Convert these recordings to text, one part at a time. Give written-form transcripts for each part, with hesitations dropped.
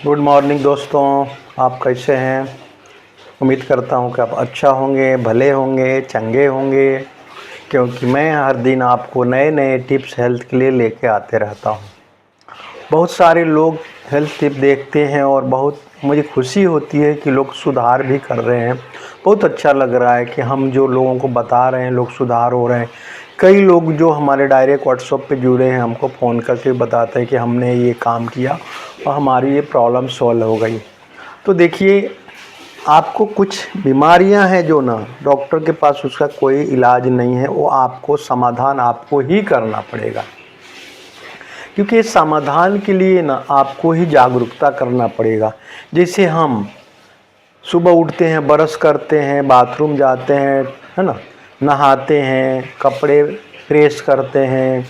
Good morning दोस्तों, आप कैसे हैं। उम्मीद करता हूं कि आप अच्छा होंगे, भले होंगे, चंगे होंगे, क्योंकि मैं हर दिन आपको नए नए टिप्स हेल्थ के लिए लेके आते रहता हूं। बहुत सारे लोग हेल्थ टिप देखते हैं और बहुत मुझे खुशी होती है कि लोग सुधार भी कर रहे हैं। बहुत अच्छा लग रहा है कि हम जो लोगों को बता रहे हैं लोग सुधार हो रहे हैं। कई लोग जो हमारे डायरेक्ट व्हाट्सएप पे जुड़े हैं हमको फ़ोन करके बताते हैं कि हमने ये काम किया और हमारी ये प्रॉब्लम सॉल्व हो गई। तो देखिए, आपको कुछ बीमारियां हैं जो ना डॉक्टर के पास उसका कोई इलाज नहीं है, वो आपको समाधान आपको ही करना पड़ेगा, क्योंकि इस समाधान के लिए ना आपको ही जागरूकता करना पड़ेगा। जैसे हम सुबह उठते हैं, ब्रश करते हैं, बाथरूम जाते हैं, है ना, नहाते हैं, कपड़े प्रेस करते हैं,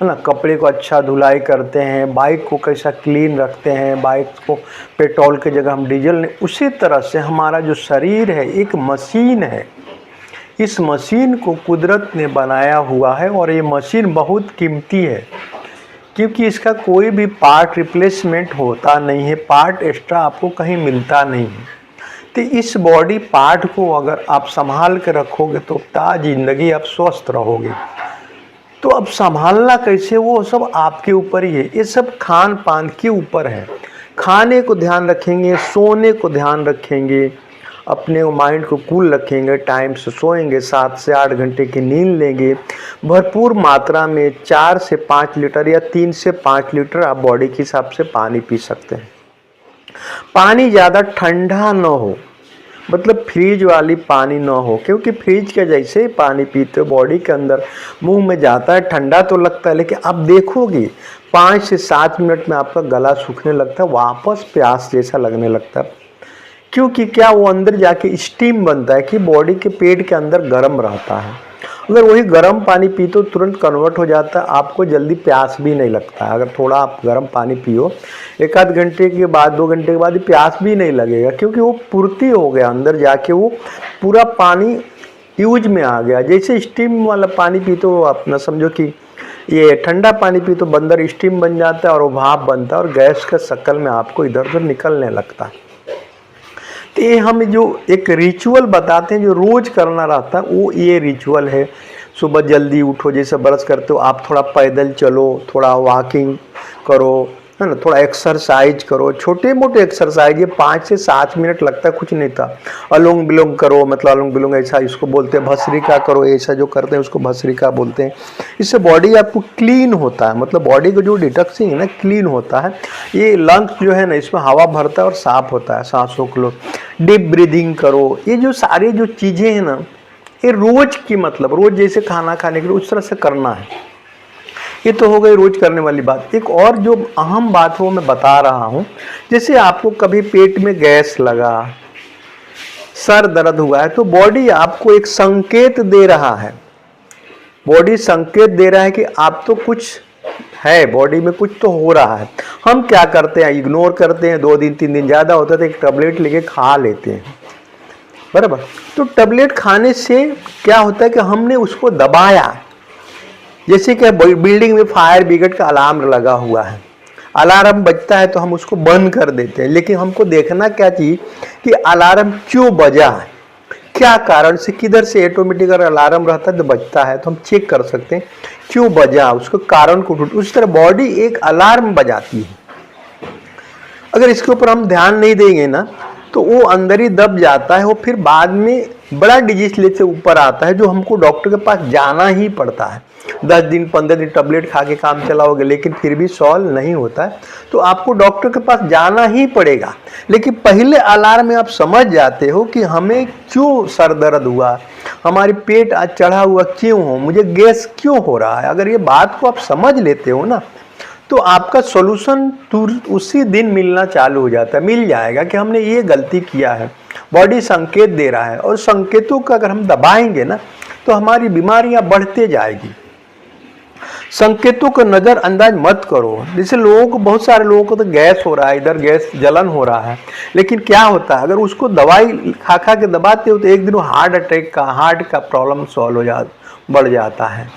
है ना, कपड़े को अच्छा धुलाई करते हैं, बाइक को कैसा क्लीन रखते हैं, बाइक को पेट्रोल की जगह हम डीजल ने, उसी तरह से हमारा जो शरीर है एक मशीन है। इस मशीन को कुदरत ने बनाया हुआ है और ये मशीन बहुत कीमती है, क्योंकि इसका कोई भी पार्ट रिप्लेसमेंट होता नहीं है, पार्ट एक्स्ट्रा आपको कहीं मिलता नहीं है। तो इस बॉडी पार्ट को अगर आप संभाल के रखोगे तो जिंदगी आप स्वस्थ रहोगे। तो अब संभालना कैसे, वो सब आपके ऊपर ही है। ये सब खान पान के ऊपर है। खाने को ध्यान रखेंगे, सोने को ध्यान रखेंगे, अपने माइंड को कूल रखेंगे, टाइम से सोएंगे, 7 से 8 घंटे की नींद लेंगे, भरपूर मात्रा में 4 से 5 लीटर या 3 से 5 लीटर आप बॉडी के हिसाब से पानी पी सकते हैं। पानी ज़्यादा ठंडा न हो, मतलब फ्रीज वाली पानी ना हो, क्योंकि फ्रीज के जैसे ही पानी पीते हो बॉडी के अंदर मुंह में जाता है, ठंडा तो लगता है, लेकिन आप देखोगे 5 से 7 मिनट में आपका गला सूखने लगता है, वापस प्यास जैसा लगने लगता है। क्योंकि क्या वो अंदर जाके स्टीम बनता है कि बॉडी के पेट के अंदर गर्म रहता है। अगर वही गर्म पानी पी तो तुरंत कन्वर्ट हो जाता है, आपको जल्दी प्यास भी नहीं लगता है। अगर थोड़ा आप गर्म पानी पियो, 1 आध घंटे के बाद 2 घंटे के बाद प्यास भी नहीं लगेगा, क्योंकि वो पूर्ति हो गया, अंदर जाके वो पूरा पानी यूज में आ गया। जैसे स्टीम वाला पानी पी तो आप ना समझो कि ये ठंडा पानी पी तो अंदर स्टीम बन जाता है और वो भाप बनता है और गैस के शक्ल में आपको इधर उधर निकलने लगता है। तो ये हम जो एक रिचुअल बताते हैं जो रोज़ करना रहता है, वो ये रिचुअल है। सुबह जल्दी उठो, जैसे ब्रश करते हो आप थोड़ा पैदल चलो, थोड़ा वॉकिंग करो, है ना, थोड़ा एक्सरसाइज करो, छोटे मोटे एक्सरसाइज, ये 5 से 7 मिनट लगता है, कुछ नहीं था। अलोंग बिलोंग करो, मतलब अलोंग बिलोंग ऐसा इसको बोलते हैं, भस्त्रिका करो, ऐसा जो करते हैं उसको भस्त्रिका बोलते हैं। इससे बॉडी आपको क्लीन होता है, मतलब बॉडी का जो डिटॉक्सिंग है ना, क्लीन होता है। ये लंग्स जो है ना, इसमें हवा भरता है और साफ होता है, सांसों को लो। डीप ब्रीदिंग करो, ये जो सारी जो चीज़ें हैं ना, ये रोज़ की, मतलब रोज़ जैसे खाना खाने के लिए उस तरह से करना है। ये तो हो गई रोज करने वाली बात। एक और जो अहम बात वो मैं बता रहा हूँ, जैसे आपको कभी पेट में गैस लगा, सर दर्द हुआ है, तो बॉडी आपको एक संकेत दे रहा है। बॉडी संकेत दे रहा है कि आप तो कुछ है, बॉडी में कुछ तो हो रहा है। हम क्या करते हैं, इग्नोर करते हैं। 2 दिन 3 दिन ज़्यादा होता है तो एक टैबलेट लेके खा लेते हैं, बराबर। तो टैबलेट खाने से क्या होता है कि हमने उसको दबाया। जैसे कि बिल्डिंग में फायर ब्रिगेड का अलार्म लगा हुआ है, अलार्म बजता है तो हम उसको बंद कर देते हैं, लेकिन हमको देखना क्या चाहिए कि अलार्म क्यों बजा है, क्या कारण से, किधर से ऑटोमेटिक अगर अलार्म रहता है तो बजता है, तो हम चेक कर सकते हैं क्यों बजा, उसको कारण को ढूंढ। उस तरह बॉडी एक अलार्म बजाती है। अगर इसके ऊपर हम ध्यान नहीं देंगे ना तो वो अंदर ही दब जाता है, वो फिर बाद में बड़ा डिजीज लेते ऊपर आता है, जो हमको डॉक्टर के पास जाना ही पड़ता है। 10 दिन 15 दिन टैबलेट खा के काम चलाओगे लेकिन फिर भी सॉल्व नहीं होता है, तो आपको डॉक्टर के पास जाना ही पड़ेगा। लेकिन पहले अलार्म में आप समझ जाते हो कि हमें क्यों सर दर्द हुआ, हमारी पेट आज चढ़ा हुआ क्यों हो, मुझे गैस क्यों हो रहा है। अगर ये बात को आप समझ लेते हो ना, तो आपका सॉल्यूशन तुरंत उसी दिन मिलना चालू हो जाता है, मिल जाएगा कि हमने ये गलती किया है। बॉडी संकेत दे रहा है और संकेतों को अगर हम दबाएंगे ना तो हमारी बीमारियां बढ़ते जाएगी। संकेतों को नज़रअंदाज मत करो। जैसे लोगों को, बहुत सारे लोगों को तो गैस हो रहा है, इधर गैस जलन हो रहा है, लेकिन क्या होता है अगर उसको दवाई खा खा के दबाते हो तो एक दिन वो हार्ट का प्रॉब्लम सॉल्व हो बढ़ जाता है।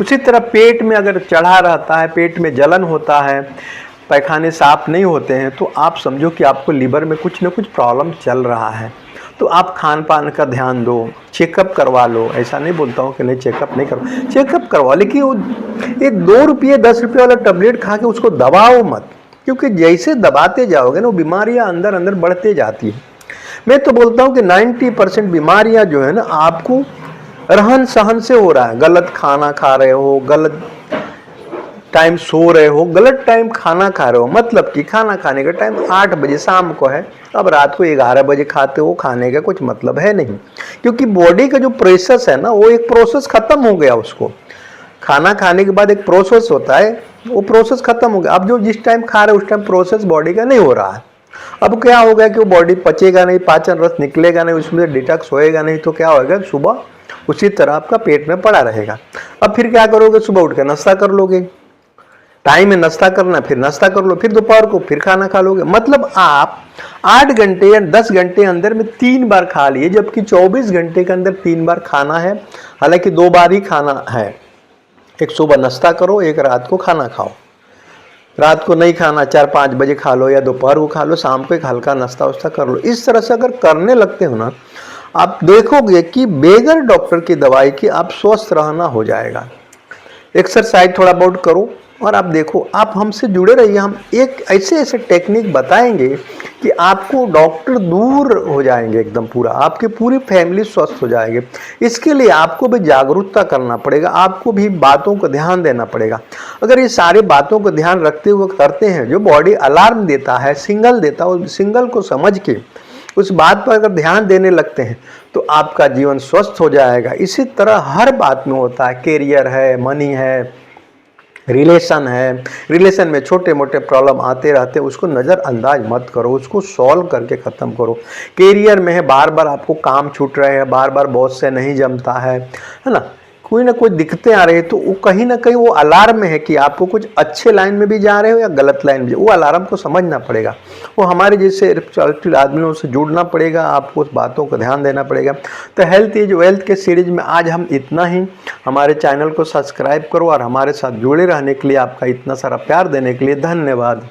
उसी तरह पेट में अगर चढ़ा रहता है, पेट में जलन होता है, पैखाने साफ नहीं होते हैं तो आप समझो कि आपको लीवर में कुछ ना कुछ प्रॉब्लम चल रहा है। तो आप खान पान का ध्यान दो, चेकअप करवा लो। ऐसा नहीं बोलता हूँ कि नहीं चेकअप नहीं करो, चेकअप करवा, लेकिन वो ये 2 रुपये 10 रुपये वाला टैबलेट खा के उसको दबाओ मत, क्योंकि जैसे दबाते जाओगे ना वो बीमारियाँ अंदर अंदर बढ़ते जाती है। मैं तो बोलता हूँ कि 90% बीमारियाँ जो है ना आपको रहन सहन से हो रहा है। गलत खाना खा रहे हो, गलत टाइम सो रहे हो, गलत टाइम खाना खा रहे हो। मतलब कि खाना खाने का टाइम 8 बजे शाम को है, अब रात को 11 बजे खाते हो, खाने का कुछ मतलब है नहीं, क्योंकि बॉडी का जो प्रोसेस है ना वो एक प्रोसेस खत्म हो गया। उसको खाना खाने के बाद एक प्रोसेस होता है, वो प्रोसेस खत्म हो गया। अब जो जिस टाइम खा रहे हो उस टाइम प्रोसेस बॉडी का नहीं हो रहा है। अब क्या हो गया कि वो बॉडी पचेगा नहीं, पाचन रस निकलेगा नहीं, उसमें डिटॉक्स होएगा नहीं, तो क्या होएगा सुबह उसी तरह आपका पेट में पड़ा रहेगा। अब फिर क्या करोगे, सुबह उठ के नाश्ता कर लोगे, टाइम में नाश्ता करना, फिर नाश्ता कर लो, फिर दोपहर को फिर खाना खा लोगे। मतलब आप 8 घंटे या 10 घंटे अंदर में 3 बार खा लिए, जबकि 24 घंटे के अंदर 3 बार खाना है। हालांकि 2 बार ही खाना है, एक सुबह नाश्ता करो, एक रात को खाना खाओ। रात को नहीं खाना, 4-5 बजे खा लो या दोपहर को खा लो, शाम को एक हल्का नाश्ता वास्ता कर लो। इस तरह से अगर करने लगते हो ना, आप देखोगे कि बेगर डॉक्टर की दवाई की आप स्वस्थ रहना हो जाएगा। एक्सरसाइज थोड़ा बहुत करो और आप देखो, आप हमसे जुड़े रहिए। हम एक ऐसे ऐसे टेक्निक बताएंगे कि आपको डॉक्टर दूर हो जाएंगे एकदम, पूरा आपकी पूरी फैमिली स्वस्थ हो जाएगी। इसके लिए आपको भी जागरूकता करना पड़ेगा, आपको भी बातों को ध्यान देना पड़ेगा। अगर ये सारी बातों को ध्यान रखते हुए करते हैं, जो बॉडी अलार्म देता है, सिग्नल देता है, उस सिग्नल को समझ के उस बात पर अगर ध्यान देने लगते हैं तो आपका जीवन स्वस्थ हो जाएगा। इसी तरह हर बात में होता है, कैरियर है, मनी है, रिलेशन है। रिलेशन में छोटे मोटे प्रॉब्लम आते रहते हैं, उसको नज़रअंदाज मत करो, उसको सॉल्व करके ख़त्म करो। कैरियर में है, बार बार आपको काम छूट रहे हैं, बार बार बॉस से नहीं जमता है ना, कोई ना कोई दिक्कतें आ रही है, तो वो कहीं ना कहीं वो अलार्म में है कि आपको कुछ अच्छे लाइन में भी जा रहे हो या गलत लाइन में। वो अलार्म को समझना पड़ेगा, वो हमारे जैसे रिस्पॉन्सिबल आदमियों से जुड़ना पड़ेगा, आपको उस बातों को ध्यान देना पड़ेगा। तो हेल्थ इज वेल्थ के सीरीज में आज हम इतना ही। हमारे चैनल को सब्सक्राइब करो और हमारे साथ जुड़े रहने के लिए, आपका इतना सारा प्यार देने के लिए धन्यवाद।